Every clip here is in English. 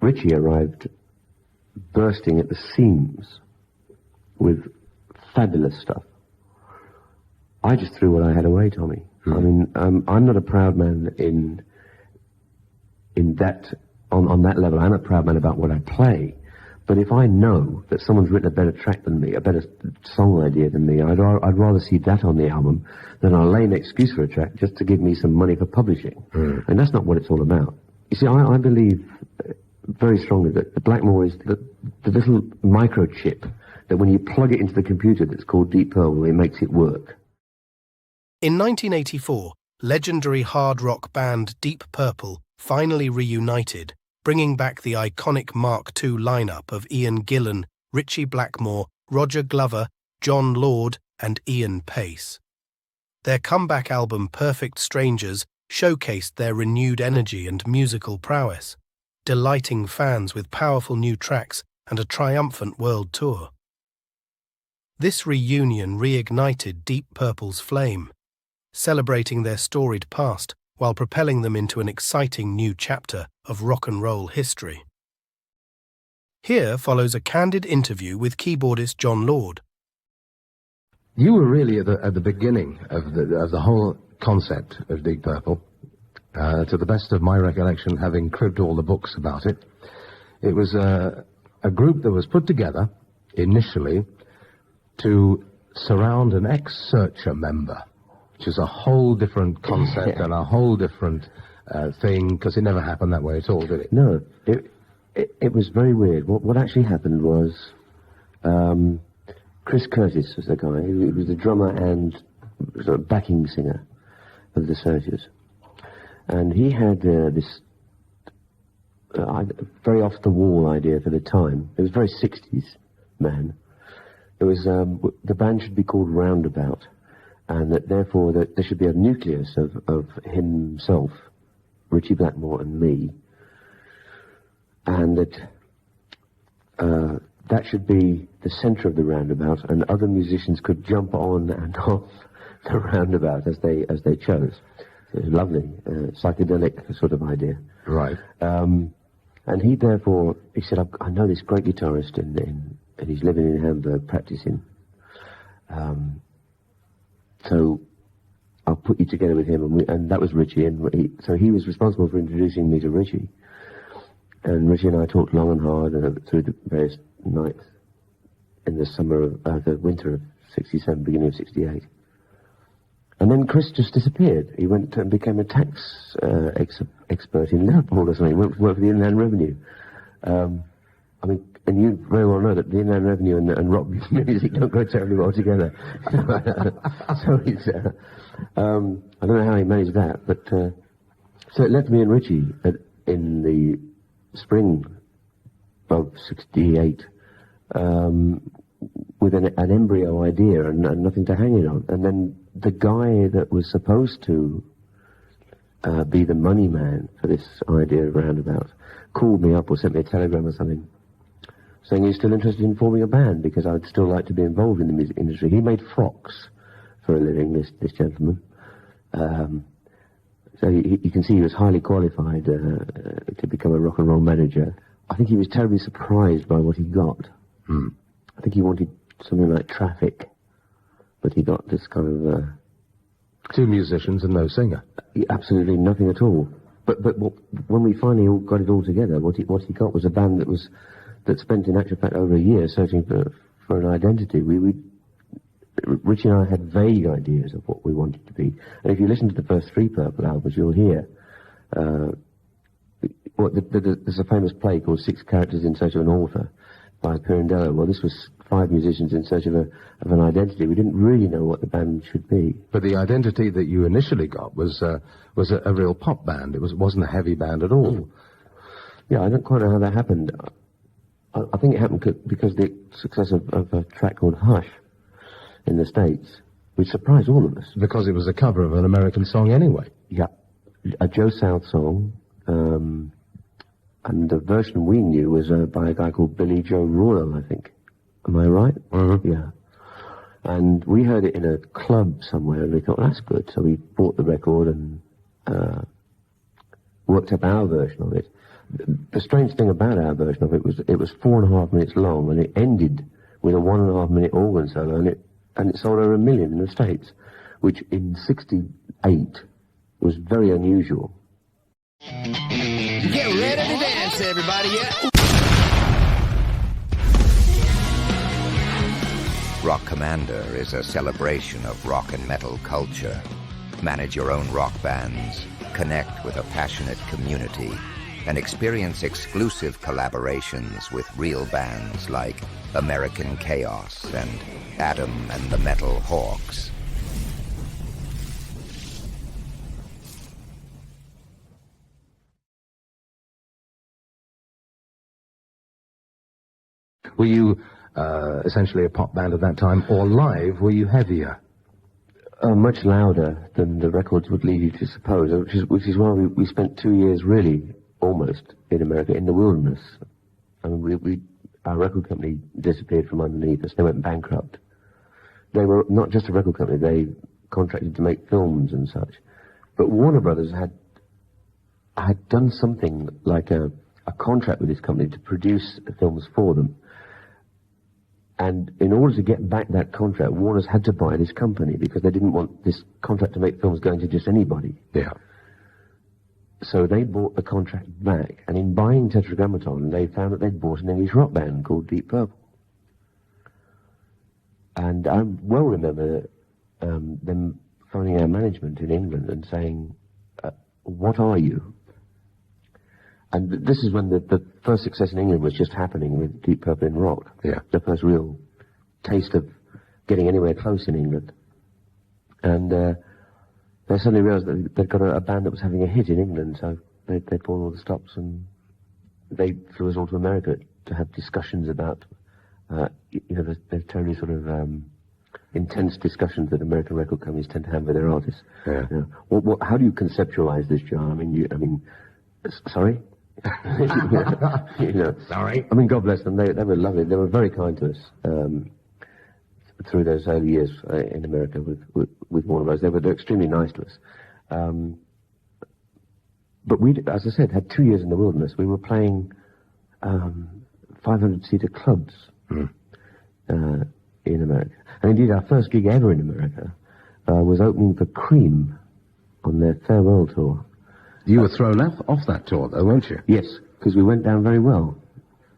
Ritchie arrived bursting at the seams with fabulous stuff. I just threw what I had away, Tommy. I mean, I'm not a proud man in that, on that level. I'm a proud man about what I play. But if I know that someone's written a better track than me, a better song idea than me, I'd rather see that on the album than a lame excuse for a track just to give me some money for publishing. And that's not what it's all about. You see, I believe very strongly that the Blackmore is the little microchip that when you plug it into the computer that's called Deep Purple, it makes it work. In 1984, legendary hard rock band Deep Purple finally reunited, bringing back the iconic Mark II lineup of Ian Gillan, Ritchie Blackmore, Roger Glover, JON LORD and Ian Paice. Their comeback album Perfect Strangers showcased their renewed energy and musical prowess, delighting fans with powerful new tracks and a triumphant world tour. This reunion reignited Deep Purple's flame, celebrating their storied past while propelling them into an exciting new chapter of rock and roll history. Here follows a candid interview with keyboardist JON LORD. You were really at the beginning of the whole concept of Deep Purple. To the best of my recollection, having cribbed all the books about it, it was a group that was put together initially to surround an ex-Searcher member, which is a whole different concept and a whole different thing, because it never happened that way at all, did it? No, it was very weird. What actually happened was Chris Curtis was the guy. He was the drummer and sort of backing singer of the Searchers. And he had this very off-the-wall idea for the time. It was very 60s, man. It was, the band should be called Roundabout, and that therefore that there should be a nucleus of himself, Ritchie Blackmore and me, and that that should be the centre of the roundabout, and other musicians could jump on and off the roundabout as they chose. It was lovely, psychedelic sort of idea. Right. And he therefore, he said, I know this great guitarist and he's living in Hamburg practicing. So I'll put you together with him, and that was Ritchie, and so he was responsible for introducing me to Ritchie. And Ritchie and I talked long and hard through the various nights in the winter of 67, beginning of 68. And then Chris just disappeared. He went and became a tax expert in Liverpool or something. He went to work for the Inland Revenue. I mean, and you very well know that the Inland Revenue and rock music don't go terribly well together. So it's, I don't know how he managed that, but so it left me and Ritchie in the spring of 68 with an embryo idea and nothing to hang it on. And then the guy that was supposed to be the money man for this idea of Roundabout called me up or sent me a telegram or something saying he's still interested in forming a band because I'd still like to be involved in the music industry. He made frocks for a living, this gentleman. So you can see he was highly qualified to become a rock and roll manager. I think he was terribly surprised by what he got. I think he wanted something like Traffic, but he got this kind of... Two musicians and no singer. Absolutely nothing at all. But when we finally all got it all together, what he got was a band that spent in actual fact over a year searching for an identity. Ritchie and I had vague ideas of what we wanted to be. And if you listen to the first three Purple albums, you'll hear there's a famous play called Six Characters in Search of an Author by Pirandello. Well, this was 5 musicians in search of an identity. We didn't really know what the band should be. But the identity that you initially got was a real pop band. It wasn't a heavy band at all. Yeah, I don't quite know how that happened. I think it happened because the success of a track called Hush in the States, which surprised all of us. Because it was a cover of an American song anyway. Yeah, a Joe South song, and the version we knew was by a guy called Billy Joe Royal, I think. Am I right? Mm-hmm. Yeah. And we heard it in a club somewhere, and we thought, that's good. So we bought the record and worked up our version of it. the strange thing about our version of it was 4.5 minutes long, and it ended with a 1.5 minute organ solo, and it sold over 1 million in the States, which in '68 was very unusual. Get ready to dance, everybody, yeah. Rock Commander is a celebration of rock and metal culture. Manage your own rock bands, connect with a passionate community, and experience exclusive collaborations with real bands like American Chaos and Adam and the Metal Hawks. Were you essentially a pop band at that time, or live, were you heavier? Much louder than the records would lead you to suppose, which is why we spent 2 years really, almost, in America, in the wilderness. I mean, our record company disappeared from underneath us. They went bankrupt. They were not just a record company, they contracted to make films and such. But Warner Brothers had done something like a contract with this company to produce films for them. And in order to get back that contract, Warner's had to buy this company because they didn't want this contract to make films going to just anybody. Yeah. So they bought the contract back, and in buying Tetragrammaton, they found that they'd bought an English rock band called Deep Purple. And I well remember them phoning our management in England and saying, what are you? And this is when the first success in England was just happening with Deep Purple in rock. Yeah. The first real taste of getting anywhere close in England. And they suddenly realised that they'd got a band that was having a hit in England, so they pulled all the stops and they flew us all to America to have discussions about, the terribly sort of intense discussions that American record companies tend to have with their artists. Yeah. You know, how do you conceptualize this, John? Sorry? Sorry. I mean, God bless them. They were lovely. They were very kind to us through those early years in America with Warner Bros. They're extremely nice to us. But we, as I said, had 2 years in the wilderness. We were playing 500-seater clubs in America. And indeed, our first gig ever in America was opening for Cream on their farewell tour. You were thrown off that tour, though, weren't you? Yes, because we went down very well.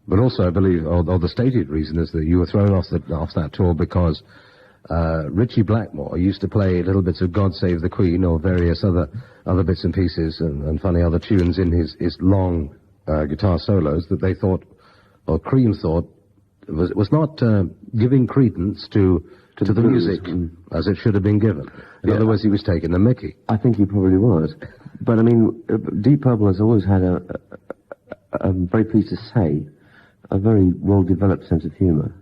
But also, I believe, or the stated reason is that you were thrown off that tour because Ritchie Blackmore used to play little bits of God Save the Queen or various other bits and pieces and funny other tunes in his long guitar solos that they thought, or Cream thought, was not giving credence to the music as it should have been given. In other words, he was taking the mickey. I think he probably was. But I mean, Deep Purple has always had I'm very pleased to say, a very well-developed sense of humour.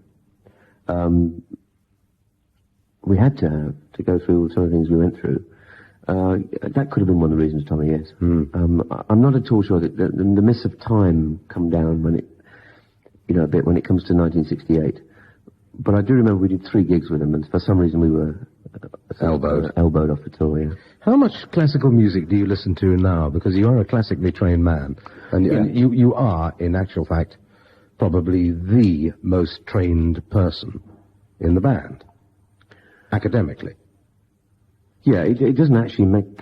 We had to go through some of the things we went through. That could have been one of the reasons, Tommy, yes. I'm not at all sure that the mists of time come down when a bit when it comes to 1968. But I do remember we did 3 gigs with them, and for some reason we were elbowed off the tour, yeah. How much classical music do you listen to now? Because you are a classically trained man, and you are, in actual fact, probably the most trained person in the band, academically. Yeah, it doesn't actually make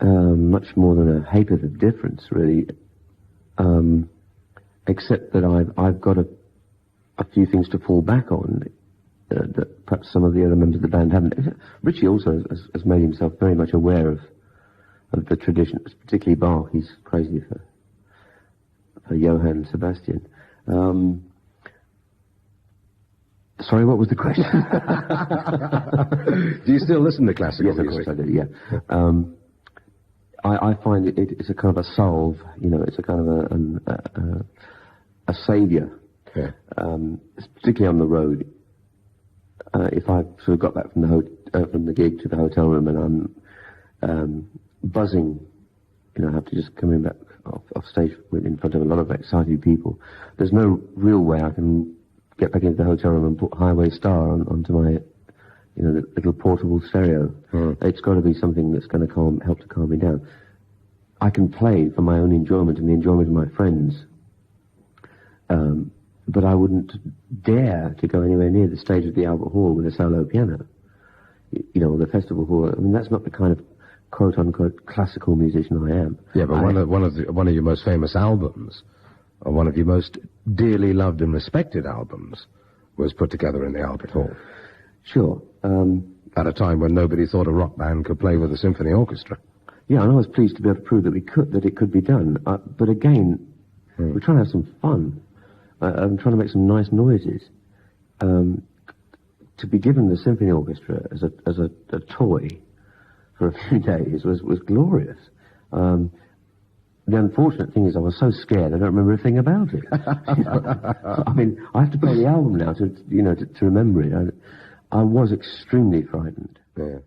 much more than a ha'porth of difference, really, except that I've got a few things to fall back on that perhaps some of the other members of the band haven't. Ritchie also has made himself very much aware of the tradition, particularly Bach. He's crazy for Johann Sebastian. Sorry, what was the question? Do you still listen to classical music? Yes, of course I do, yeah. I find it's a kind of a salve, it's a kind of a saviour. Yeah. Particularly on the road. If I've sort of got back from the gig to the hotel room and I'm buzzing, I have to just come in back off stage in front of a lot of excited people. There's no real way I can get back into the hotel room and put Highway Star onto my, little portable stereo. It's got to be something that's going to help to calm me down. I can play for my own enjoyment and the enjoyment of my friends, but I wouldn't dare to go anywhere near the stage of the Albert Hall with a solo piano, you know, or the festival hall. I mean, that's not the kind of quote-unquote classical musician I am. Yeah, but one of your most famous albums, or one of your most dearly loved and respected albums, was put together in the Albert Hall. Sure. At a time when nobody thought a rock band could play with a symphony orchestra. Yeah, and I was pleased to be able to prove that it could be done. But again, we're trying to have some fun. I'm trying to make some nice noises. To be given the symphony orchestra as a toy for a few days was glorious. The unfortunate thing is I was so scared I don't remember a thing about it. You know? I mean, I have to play the album now to remember it. I was extremely frightened. Yeah.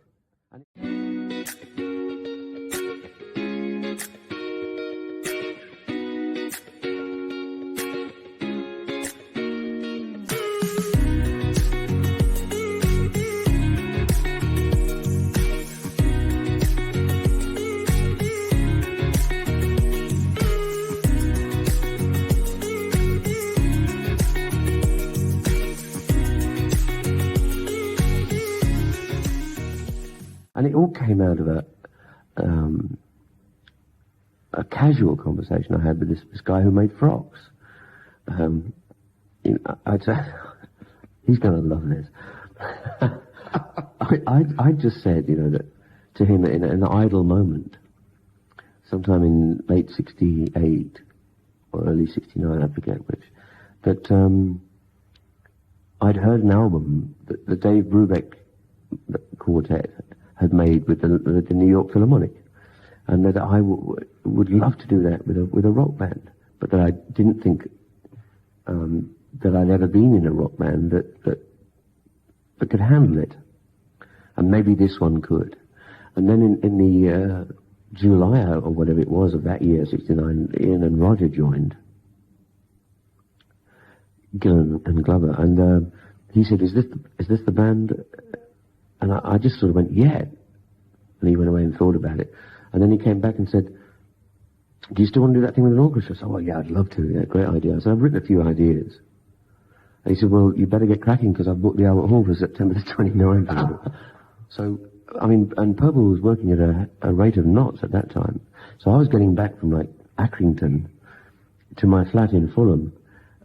And it all came out of a casual conversation I had with this guy who made frocks. You know, I'd say, he's going to love this. I just said, you know, that to him in an idle moment, sometime in late 68 or early 69, I forget which, that I'd heard an album that the Dave Brubeck quartet had made with the New York Philharmonic, and that I would love to do that with a rock band, but that I didn't think that I'd ever been in a rock band that could handle it, and maybe this one could. And then in the July or whatever it was of that year, 69, Ian and Roger joined, Gillan and Glover, and he said, "Is this the band?" And I just sort of went, "Yeah." And he went away and thought about it. And then he came back and said, "Do you still want to do that thing with an orchestra?" I said, "Oh, yeah, I'd love to. Yeah, great idea." I said, "I've written a few ideas." And he said, "Well, you better get cracking because I've booked the Albert Hall for September the 29th. So, I mean, and Purple was working at a rate of knots at that time. So I was getting back from, like, Accrington to my flat in Fulham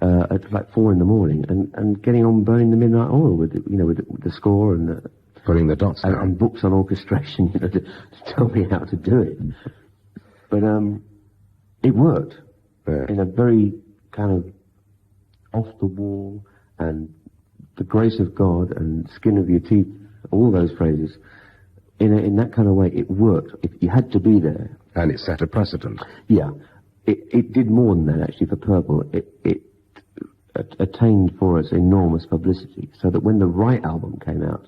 at, like, 4 in the morning and getting on burning the midnight oil with the score and putting the dots down. And books on orchestration, you know, to tell me how to do it. But it worked in a very kind of off-the-wall and the grace of God and skin of your teeth, all those phrases. In that kind of way, it worked. You had to be there. And it set a precedent. Yeah. It did more than that, actually, for Purple. It attained for us enormous publicity, so that when the right album came out,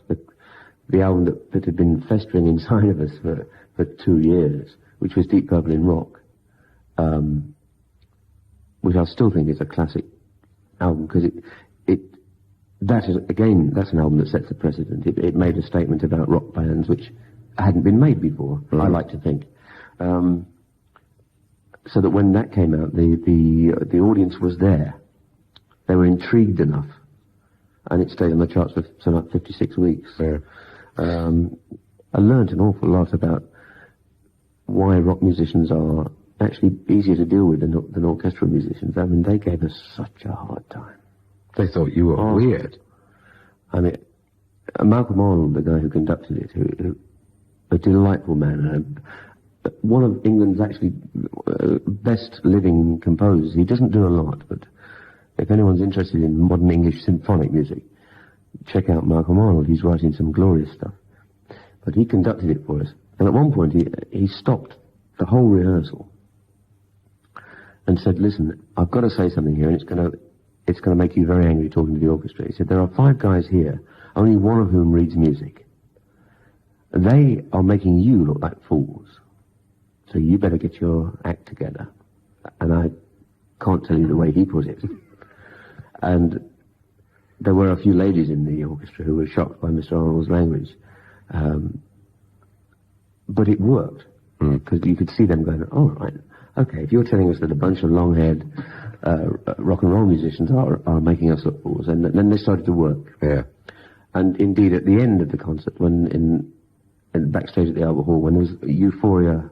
the album that had been festering inside of us for 2 years, which was Deep Purple in Rock, which I still think is a classic album, because that's an album that sets a precedent. It made a statement about rock bands which hadn't been made before, I like to think. So that when that came out, the audience was there. They were intrigued enough, and it stayed on the charts for something like 56 weeks. Yeah. I learned an awful lot about why rock musicians are actually easier to deal with than orchestral musicians. I mean, they gave us such a hard time. They thought you were weird. I mean, Malcolm Arnold, the guy who conducted it, who a delightful man, one of England's actually best living composers. He doesn't do a lot, but if anyone's interested in modern English symphonic music, check out Malcolm Arnold. He's writing some glorious stuff. But he conducted it for us. And at one point, he stopped the whole rehearsal and said, "Listen, I've got to say something here, and it's going to make you very angry talking to the orchestra." He said, "There are 5 guys here, only one of whom reads music. They are making you look like fools. So you better get your act together." And I can't tell you the way he put it. And there were a few ladies in the orchestra who were shocked by Mr. Arnold's language. But it worked. because you could see them going, "Oh, right, okay. If you're telling us that a bunch of long-haired rock and roll musicians are making us look fools," and then they started to work. Yeah. And indeed, at the end of the concert, when in backstage at the Albert Hall, when there was Euphoria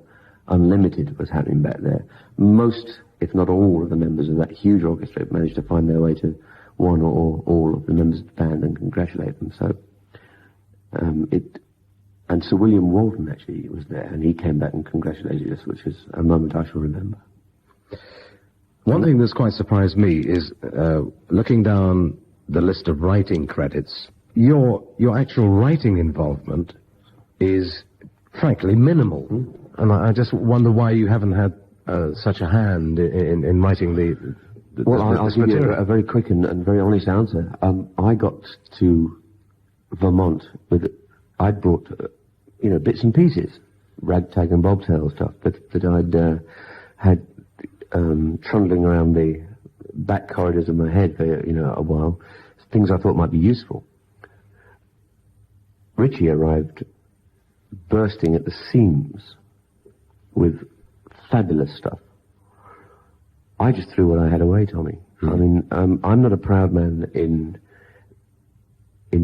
Unlimited was happening back there, most, if not all, of the members of that huge orchestra managed to find their way to one or all of the members of the band and congratulate them. So and Sir William Walton actually was there, and he came back and congratulated us, which is a moment I shall remember. One thing that's quite surprised me is looking down the list of writing credits, your actual writing involvement is frankly minimal. And I just wonder why you haven't had such a hand in writing I'll give you a very quick and very honest answer. I got to Vermont I'd brought, bits and pieces, ragtag and bobtail stuff that I'd had trundling around the back corridors of my head for, a while, things I thought might be useful. Ritchie arrived bursting at the seams with fabulous stuff. I just threw what I had away, Tommy. I mean, I'm not a proud man in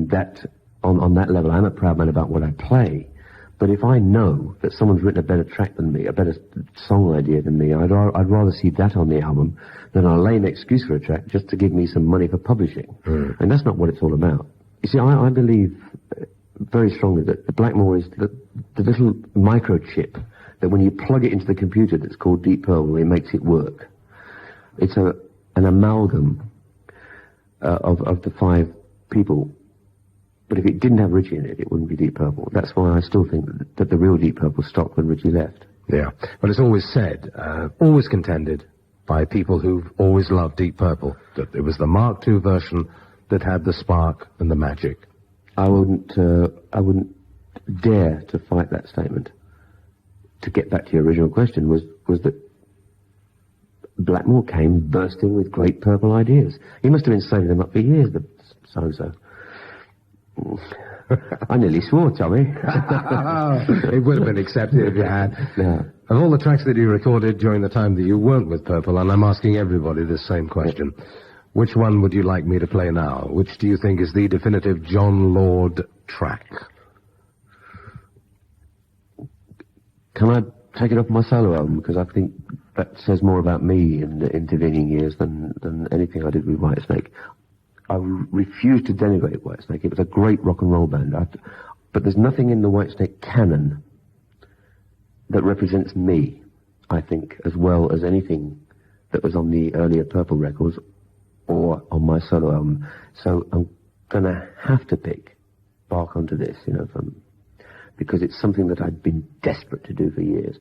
that, on that level. I'm a proud man about what I play. But if I know that someone's written a better track than me, a better song idea than me, I'd rather see that on the album than a lame excuse for a track just to give me some money for publishing. And that's not what it's all about. You see, I believe very strongly that the Blackmore is the little microchip that when you plug it into the computer that's called Deep Purple, it makes it work. It's an amalgam of the five people. But if it didn't have Ritchie in it, it wouldn't be Deep Purple. That's why I still think that the real Deep Purple stopped when Ritchie left. Yeah, but it's always said, always contended by people who've always loved Deep Purple, that it was the Mark II version that had the spark and the magic. I wouldn't dare to fight that statement. To get back to your original question, was that Blackmore came bursting with great Purple ideas. He must have been saving them up for years, the so-and-so. I nearly swore, Tommy. It would have been accepted if you had. Yeah. Of all the tracks that you recorded during the time that you weren't with Purple, and I'm asking everybody this same question, which one would you like me to play now? Which do you think is the definitive Jon Lord track? Can I take it off my solo album? Because I think that says more about me in the intervening years than anything I did with Whitesnake. I refuse to denigrate Whitesnake. It was a great rock and roll band. But there's nothing in the Whitesnake canon that represents me, I think, as well as anything that was on the earlier Purple records or on my solo album. So I'm gonna have to pick Bark Onto This, because it's something that I'd been desperate to do for years.